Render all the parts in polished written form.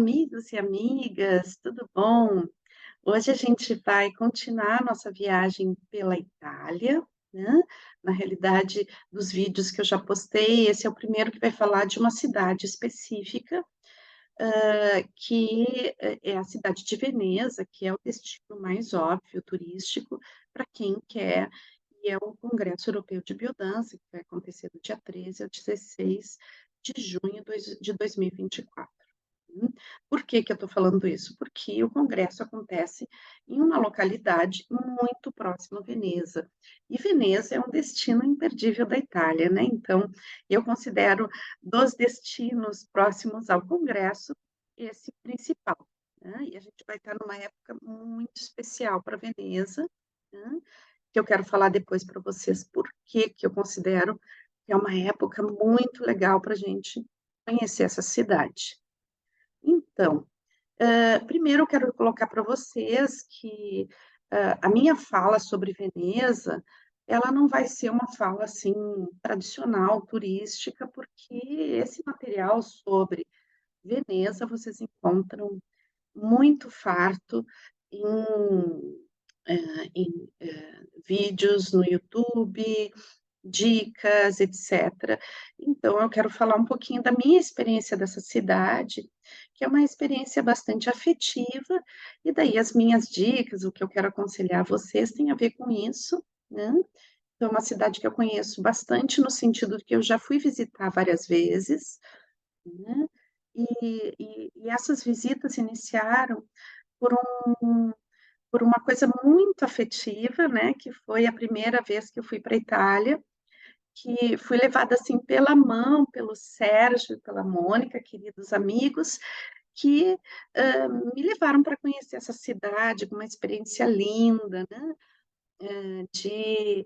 amigos e amigas, tudo bom? Hoje a gente vai continuar nossa viagem pela Itália, né? Na realidade, dos vídeos que eu já postei, esse é o primeiro que vai falar de uma cidade específica, que é a cidade de Veneza, que é o destino mais óbvio turístico para quem quer ir ao Congresso Europeu de Biodança, que vai acontecer do dia 13 ao 16 de junho de 2024. Por que que eu estou falando isso? Porque o congresso acontece em uma localidade muito próxima a Veneza. E Veneza é um destino imperdível da Itália, né? Então, eu considero dos destinos próximos ao congresso esse principal, né? E a gente vai estar numa época muito especial para Veneza, né? Que eu quero falar depois para vocês por que que eu considero que é uma época muito legal para a gente conhecer essa cidade. Então, primeiro eu quero colocar para vocês que, a minha fala sobre Veneza, ela não vai ser uma fala, assim, tradicional, turística, porque esse material sobre Veneza vocês encontram muito farto em, vídeos no YouTube, dicas, etc. Então, eu quero falar um pouquinho da minha experiência dessa cidade, que é uma experiência bastante afetiva, e daí as minhas dicas, o que eu quero aconselhar vocês tem a ver com isso, né? Então, é uma cidade que eu conheço bastante, no sentido de que eu já fui visitar várias vezes, né? E essas visitas iniciaram por por uma coisa muito afetiva, né? Que foi a primeira vez que eu fui para a Itália, que fui levada assim pela mão, pelo Sérgio, pela Mônica, queridos amigos, que me levaram para conhecer essa cidade, com uma experiência linda, né? De,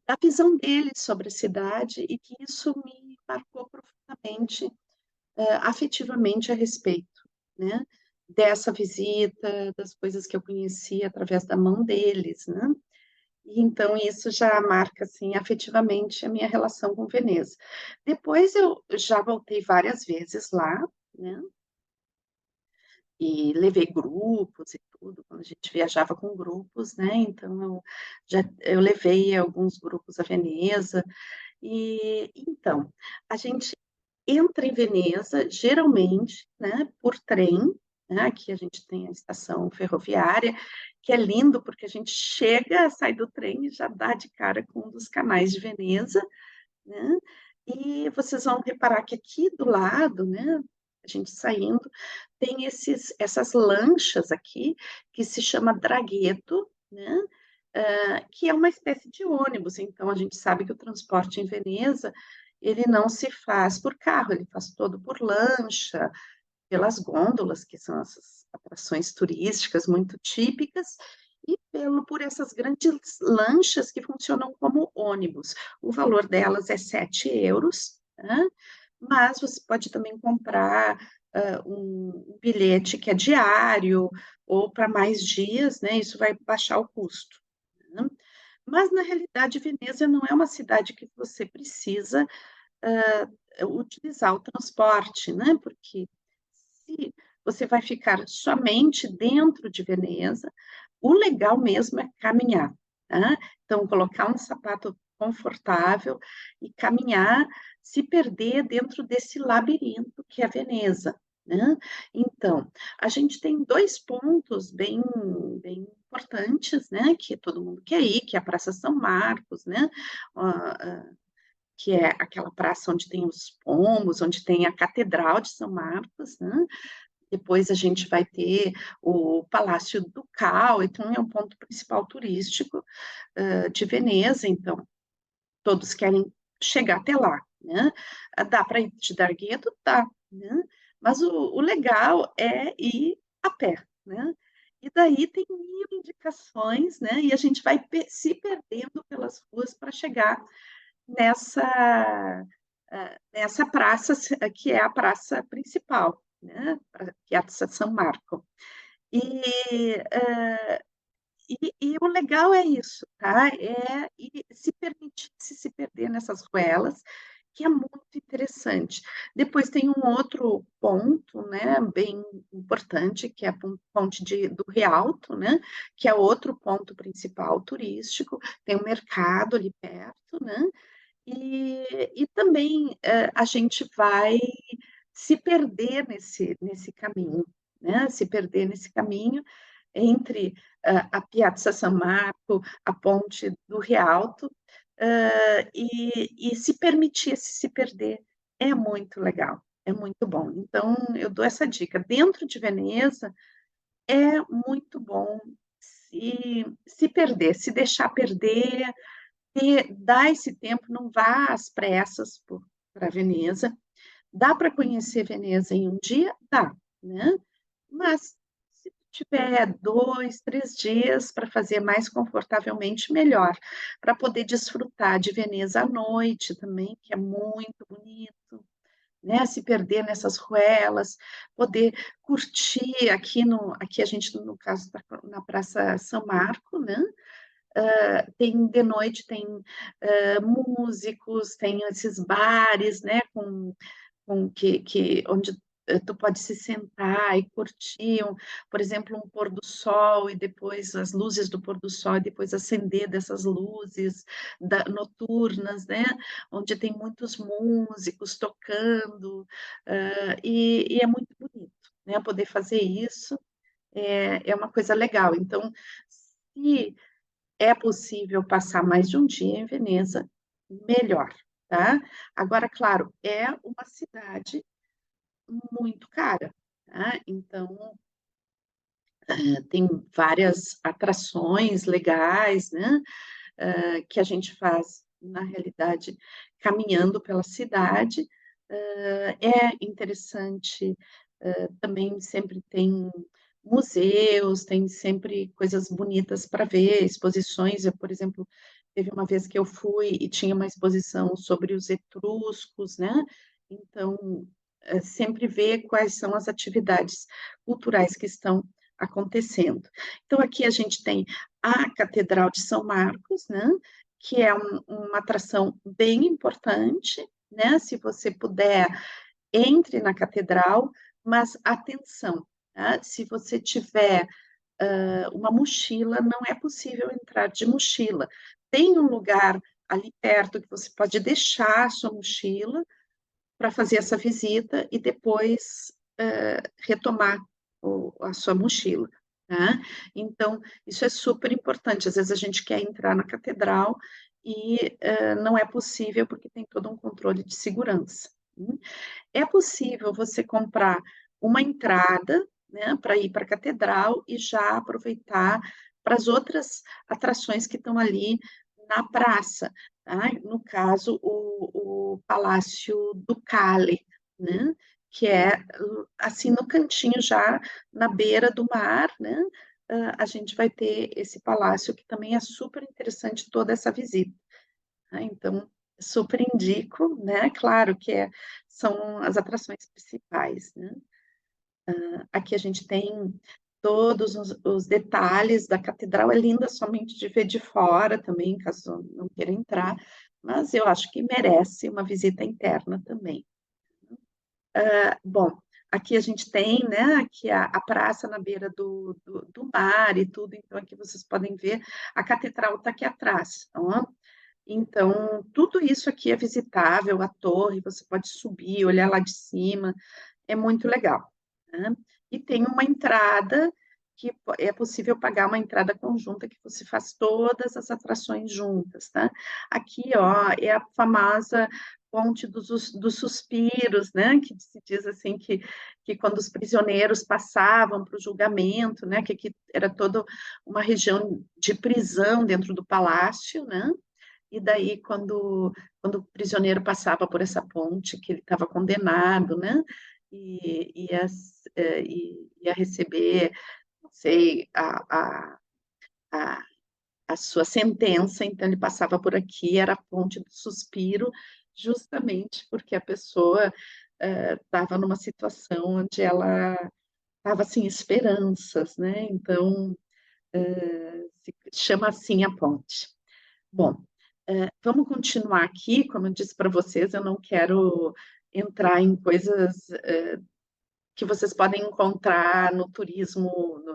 da visão deles sobre a cidade, e que isso me marcou profundamente, afetivamente a respeito, né? Dessa visita, das coisas que eu conheci através da mão deles, né? E então isso já marca, assim, afetivamente a minha relação com Veneza. Depois eu já voltei várias vezes lá, né, e levei grupos e tudo, quando a gente viajava com grupos, né, então eu levei alguns grupos a Veneza. E então, a gente entra em Veneza, geralmente, né, por trem, né, aqui a gente tem a estação ferroviária, que é lindo porque a gente chega, sai do trem e já dá de cara com um dos canais de Veneza, né, e vocês vão reparar que aqui do lado, né, a gente saindo, tem essas lanchas aqui, que se chama draghetto, né, que é uma espécie de ônibus. Então a gente sabe que o transporte em Veneza, ele não se faz por carro, ele faz todo por lancha, pelas gôndolas, que são essas atrações turísticas muito típicas, e por essas grandes lanchas que funcionam como ônibus. O valor delas é 7 euros, né? Mas você pode também comprar um bilhete que é diário, ou para mais dias, né? Isso vai baixar o custo, né? Mas, na realidade, Veneza não é uma cidade que você precisa utilizar o transporte, né? Porque se você vai ficar somente dentro de Veneza, o legal mesmo é caminhar, tá? Então, colocar um sapato confortável e caminhar, se perder dentro desse labirinto que é Veneza, né? Então, a gente tem dois pontos bem importantes, né? Que todo mundo quer ir, que é a Praça São Marcos, né? Que é aquela praça onde tem os pombos, onde tem a Catedral de São Marcos, né? Depois a gente vai ter o Palácio Ducal, então é um ponto principal turístico de Veneza, então todos querem chegar até lá, né? Dá para ir de Dargueto? Dá, né? Mas o legal é ir a pé, né? E daí tem mil indicações, né? E a gente vai se perdendo pelas ruas para chegar nessa, nessa praça, que é a praça principal, né? Piazza San Marco. E, e o legal é isso, tá? É se permitir se perder nessas ruelas, que é muito interessante. Depois tem um outro ponto, né, bem importante, que é a ponte do Rialto, né, que é outro ponto principal turístico, tem um mercado ali perto, né, e também, a gente vai se perder nesse caminho, né, se perder nesse caminho entre, a Piazza San Marco, a ponte do Rialto, e se permitir se perder é muito legal, é muito bom. Então eu dou essa dica, dentro de Veneza é muito bom se perder, se deixar perder, dar esse tempo, não vá às pressas para Veneza. Dá para conhecer Veneza em um dia? Dá, né, mas se tiver 2, 3 dias para fazer mais confortavelmente, melhor, para poder desfrutar de Veneza à noite também, que é muito bonito, né, se perder nessas ruelas, poder curtir aqui a gente, no caso, está na Praça São Marco, né, tem de noite tem, músicos, tem esses bares, né, com que onde, tu pode se sentar e curtir por exemplo, um pôr do sol e depois as luzes do pôr do sol e depois acender dessas luzes noturnas, né, onde tem muitos músicos tocando, e é muito bonito, né, poder fazer isso, é uma coisa legal. Então, se é possível passar mais de um dia em Veneza, melhor, tá. Agora, claro, é uma cidade muito cara, tá, então, tem várias atrações legais, né, que a gente faz, na realidade, caminhando pela cidade. É interessante, também sempre tem museus, tem sempre coisas bonitas para ver, exposições. Eu, por exemplo, teve uma vez que eu fui e tinha uma exposição sobre os etruscos, né, então, sempre ver quais são as atividades culturais que estão acontecendo. Então aqui a gente tem a Catedral de São Marcos, né, que é uma atração bem importante, né, se você puder, entre na catedral, mas atenção, tá, se você tiver, uma mochila, não é possível entrar de mochila. Tem um lugar ali perto que você pode deixar a sua mochila para fazer essa visita e depois, retomar a sua mochila, tá. Então, isso é super importante, às vezes a gente quer entrar na catedral e, não é possível, porque tem todo um controle de segurança. É possível você comprar uma entrada, né, para ir para a catedral e já aproveitar para as outras atrações que estão ali na praça, tá. No caso, o Palácio Ducale, né, que é, assim, no cantinho já, na beira do mar, né, a gente vai ter esse palácio que também é super interessante toda essa visita. Então, super indico, né, claro que são as atrações principais, né. Aqui a gente tem todos os detalhes da catedral, é linda somente de ver de fora também, caso não queira entrar, mas eu acho que merece uma visita interna também. Bom, aqui a gente tem, né, aqui a praça na beira do mar e tudo, então aqui vocês podem ver, a catedral está aqui atrás, ó. Então, tudo isso aqui é visitável, a torre, você pode subir, olhar lá de cima, é muito legal, né. E tem uma entrada que é possível pagar uma entrada conjunta que você faz todas as atrações juntas, tá. Aqui, ó, é a famosa Ponte dos Suspiros, né, que se diz assim que quando os prisioneiros passavam para o julgamento, né, que aqui era toda uma região de prisão dentro do palácio, né, e daí quando o prisioneiro passava por essa ponte, que ele estava condenado, né, e ia receber, não sei, a a sua sentença, então ele passava por aqui, era a ponte do suspiro, justamente porque a pessoa, estava numa situação onde ela estava sem esperanças, né, então, se chama assim a ponte. Bom, Vamos continuar aqui, como eu disse para vocês, eu não quero entrar em coisas, que vocês podem encontrar no turismo,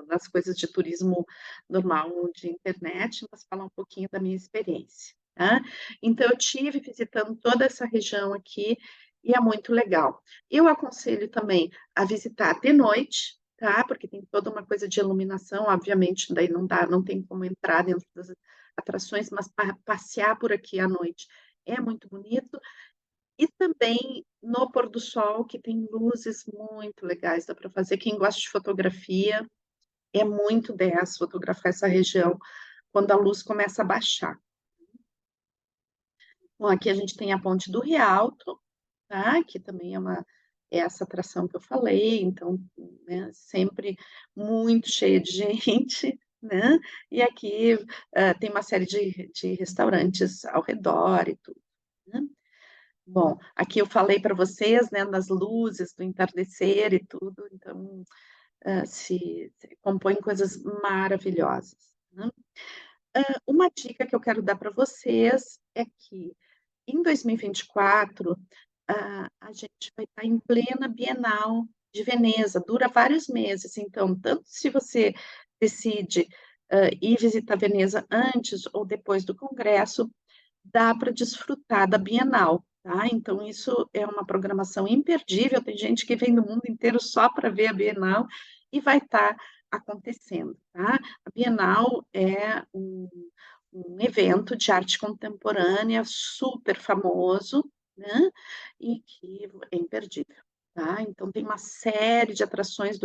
nas coisas de turismo normal de internet, mas falar um pouquinho da minha experiência, tá? Então, eu tive visitando toda essa região aqui e é muito legal. Eu aconselho também a visitar de noite, tá? Porque tem toda uma coisa de iluminação, obviamente, daí não dá, não tem como entrar dentro das atrações, mas passear por aqui à noite é muito bonito. E também no pôr do sol, que tem luzes muito legais, dá para fazer. Quem gosta de fotografia, é muito 10 fotografar essa região quando a luz começa a baixar. Bom, aqui a gente tem a Ponte do Rialto, tá, que também é essa atração que eu falei, então, né, sempre muito cheia de gente, né, e aqui, tem uma série de restaurantes ao redor e tudo, né. Bom, aqui eu falei para vocês, né, das luzes, do entardecer e tudo, então, se compõem coisas maravilhosas, né. Uma dica que eu quero dar para vocês é que em 2024, a gente vai estar em plena Bienal de Veneza, dura vários meses, então, tanto se você decide, ir visitar Veneza antes ou depois do congresso, dá para desfrutar da Bienal, tá. Então isso é uma programação imperdível, tem gente que vem do mundo inteiro só para ver a Bienal e vai estar acontecendo, tá. A Bienal é um evento de arte contemporânea super famoso, né, e que é imperdível, tá. Então tem uma série de atrações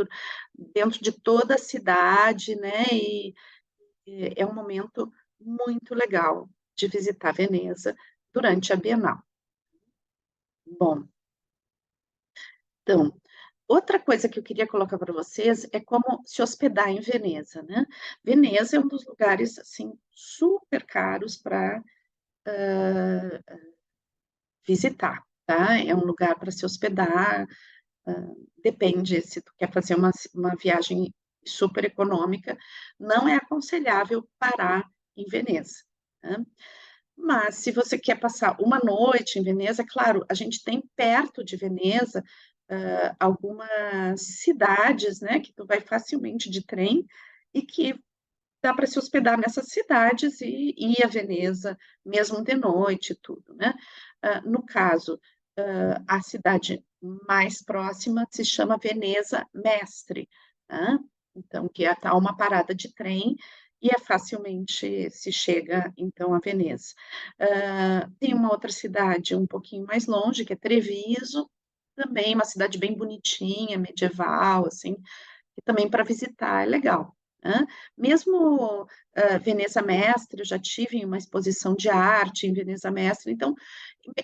dentro de toda a cidade, né, e é um momento muito legal de visitar Veneza durante a Bienal. Bom, então, outra coisa que eu queria colocar para vocês é como se hospedar em Veneza, né. Veneza é um dos lugares, assim, super caros para visitar, tá. É um lugar para se hospedar, depende se tu quer fazer uma viagem super econômica, não é aconselhável parar em Veneza, né. Mas se você quer passar uma noite em Veneza, claro, a gente tem perto de Veneza, algumas cidades, né, que tu vai facilmente de trem e que dá para se hospedar nessas cidades e ir a Veneza, mesmo de noite e tudo, né. No caso, a cidade mais próxima se chama Veneza Mestre, hã, então que é tá uma parada de trem e é facilmente se chega, então, a Veneza. Tem uma outra cidade um pouquinho mais longe, que é Treviso, também uma cidade bem bonitinha, medieval, assim, que também para visitar é legal, né. Mesmo, Veneza Mestre, eu já tive em uma exposição de arte em Veneza Mestre, então,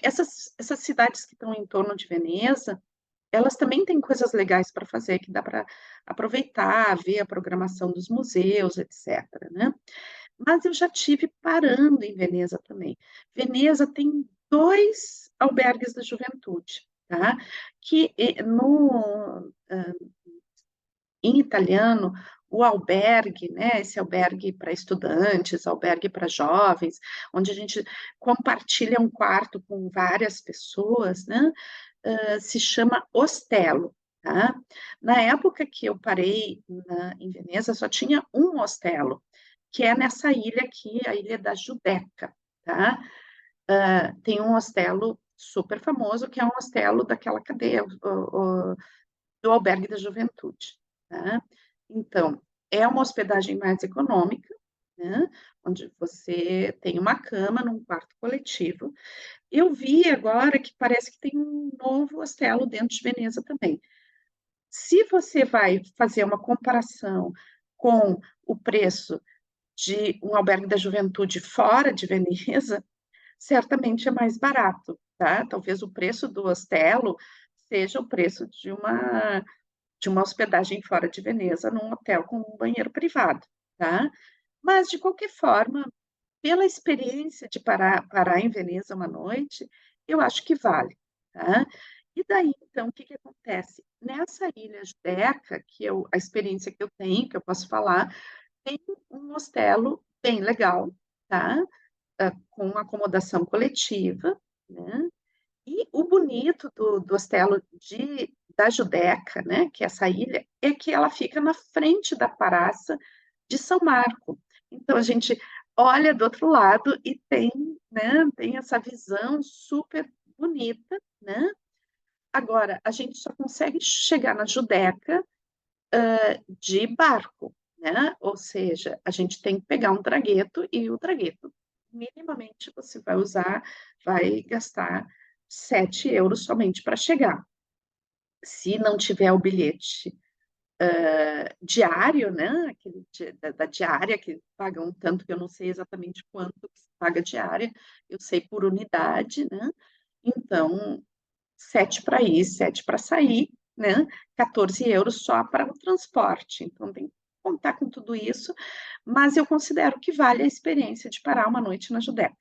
essas cidades que estão em torno de Veneza, elas também têm coisas legais para fazer, que dá para aproveitar, ver a programação dos museus, etcétera, né. Mas eu já tive parando em Veneza também. Veneza tem 2 albergues da juventude, tá, que, no em italiano, o albergue, né, esse albergue para estudantes, albergue para jovens, onde a gente compartilha um quarto com várias pessoas, né, se chama hostel, tá. Na época que eu parei em Veneza, só tinha um hostel, que é nessa ilha aqui, a ilha da Giudecca, tá. Tem um hostel super famoso, que é um hostel daquela cadeia, o do albergue da juventude, né. Então, é uma hospedagem mais econômica, né, onde você tem uma cama num quarto coletivo. Eu vi agora que parece que tem um novo hostel dentro de Veneza também. Se você vai fazer uma comparação com o preço de um albergue da juventude fora de Veneza, certamente é mais barato, tá. Talvez o preço do hostel seja o preço de uma hospedagem fora de Veneza, num hotel com um banheiro privado, tá. Mas, de qualquer forma, pela experiência de parar em Veneza uma noite, eu acho que vale, tá. E daí, então, o que que acontece? Nessa ilha Giudecca, a experiência que eu tenho, que eu posso falar, tem um hostel bem legal, tá. com acomodação coletiva, né, e o bonito do hostel da Judeca, né, que é essa ilha, é que ela fica na frente da praça de São Marco. Então a gente olha do outro lado e tem, né, tem essa visão super bonita, né. Agora, a gente só consegue chegar na Judeca, de barco, né, ou seja, a gente tem que pegar um tragueto e o tragueto, minimamente, você vai gastar 7 € somente para chegar. Se não tiver o bilhete, diário, né, aquele da diária que paga um tanto que eu não sei exatamente quanto que se paga diária, eu sei por unidade, né, então 7 para ir, 7 para sair, né, 14 € só para o transporte, então tem que contar com tudo isso, mas eu considero que vale a experiência de parar uma noite na Judéia,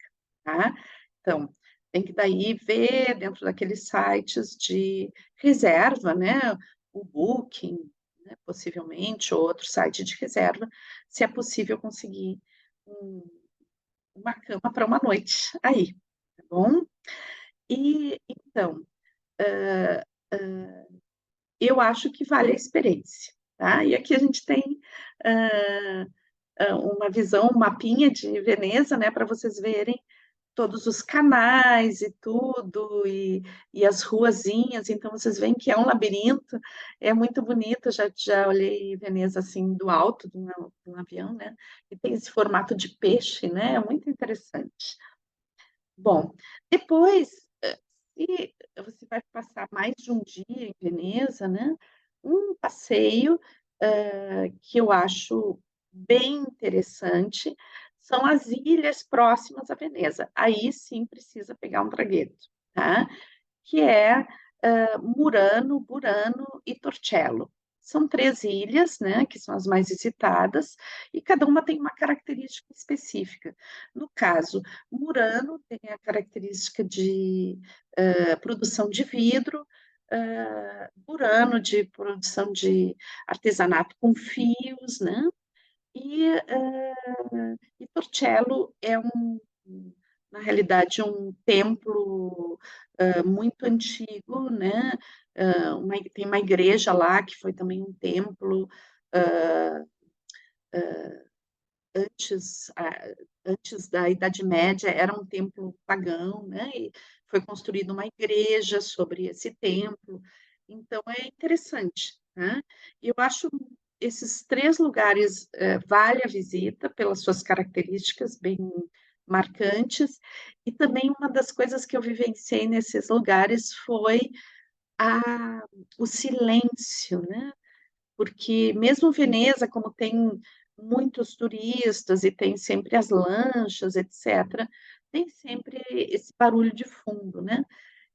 tá. Então, tem que daí ver dentro daqueles sites de reserva, né, o Booking, né, possivelmente, ou outro site de reserva, se é possível conseguir um uma cama para uma noite aí, tá bom. E então, hã, eu acho que vale a experiência, tá. E aqui a gente tem, hã uma visão, um mapinha de Veneza, né, para vocês verem todos os canais e tudo, e as ruazinhas, então vocês veem que é um labirinto, é muito bonito, já olhei Veneza, assim, do alto de um avião, né, e tem esse formato de peixe, né, é muito interessante. Bom, depois, se você vai passar mais de um dia em Veneza, né, um passeio, que eu acho bem interessante, são as ilhas próximas a Veneza. Aí sim precisa pegar um tragueto, tá? Que é, Murano, Burano e Torcello. São 3 ilhas, né, que são as mais visitadas, e cada uma tem uma característica específica. No caso, Murano tem a característica de, produção de vidro, Burano de produção de artesanato com fios, né, e Torcello é na realidade, um templo, muito antigo, né, tem uma igreja lá que foi também um templo, hã, antes da Idade Média era um templo pagão, né, e foi construída uma igreja sobre esse templo, então é interessante, né. E eu acho esses 3 lugares, vale a visita pelas suas características bem marcantes, e também uma das coisas que eu vivenciei nesses lugares foi a o silêncio, né. Porque mesmo Veneza, como tem muitos turistas e tem sempre as lanchas, etcétera, tem sempre esse barulho de fundo, né.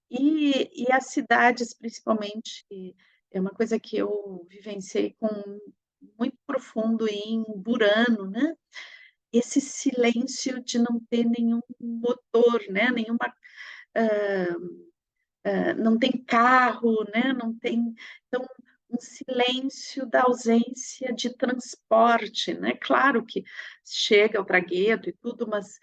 E as cidades, principalmente, é uma coisa que eu vivenciei com muito profundo em Burano, né, esse silêncio de não ter nenhum motor, né, nenhuma, hã não tem carro, né, não tem então, um silêncio da ausência de transporte, né, claro que chega o tragueto e tudo, mas,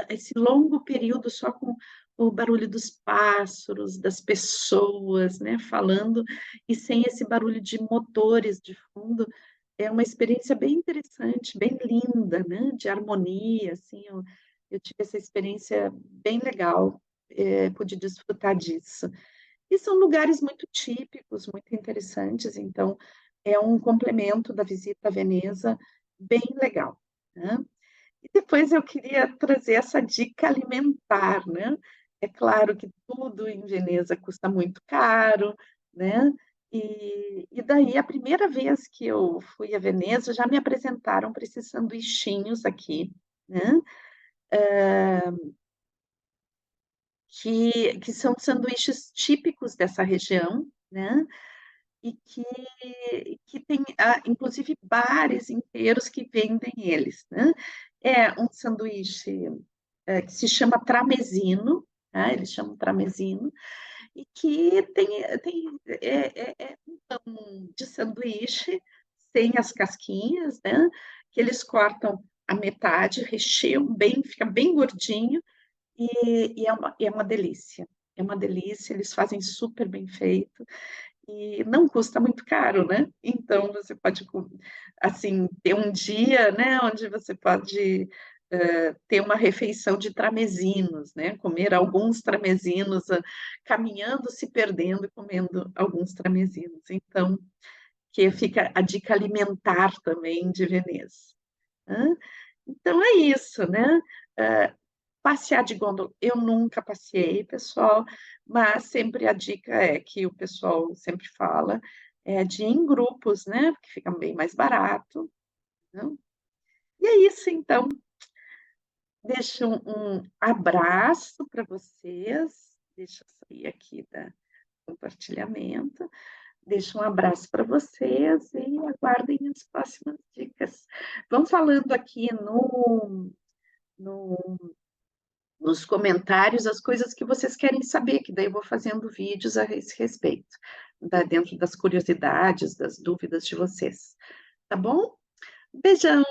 esse longo período só com o barulho dos pássaros, das pessoas, né, falando, e sem esse barulho de motores de fundo, é uma experiência bem interessante, bem linda, né, de harmonia, assim, eu tive essa experiência bem legal, pude desfrutar disso. E são lugares muito típicos, muito interessantes, então é um complemento da visita a Veneza bem legal, né. E depois eu queria trazer essa dica alimentar, né. É claro que tudo em Veneza custa muito caro, né, e daí a primeira vez que eu fui a Veneza, já me apresentaram para esses sanduichinhos aqui, né, que são sanduíches típicos dessa região, né, e que tem, inclusive bares inteiros que vendem eles, né. É um sanduíche, que se chama tramezzino, tá, eles chamam tramezzino, e que é um pão de sanduíche, sem as casquinhas, né, que eles cortam a metade, recheiam bem, fica bem gordinho e é uma delícia. É uma delícia, eles fazem super bem feito e não custa muito caro, né. Então você pode assim, ter um dia, né, onde você pode, ter uma refeição de tramezinos, né, comer alguns tramezinos, caminhando, se perdendo e comendo alguns tramezinos. Então, que fica a dica alimentar também de Veneza. Hã. Então é isso, né. Hã, passear de gôndola eu nunca passeei, pessoal, mas sempre a dica é que o pessoal sempre fala, é de ir em grupos, né, porque fica bem mais barato, né. E é isso então, deixo um abraço para vocês, deixa eu sair aqui da compartilhamento, deixo um abraço para vocês e aguardem as próximas dicas. Vão falando aqui no nos comentários as coisas que vocês querem saber, que daí eu vou fazendo vídeos a esse respeito, dentro das curiosidades, das dúvidas de vocês, tá bom? Beijão.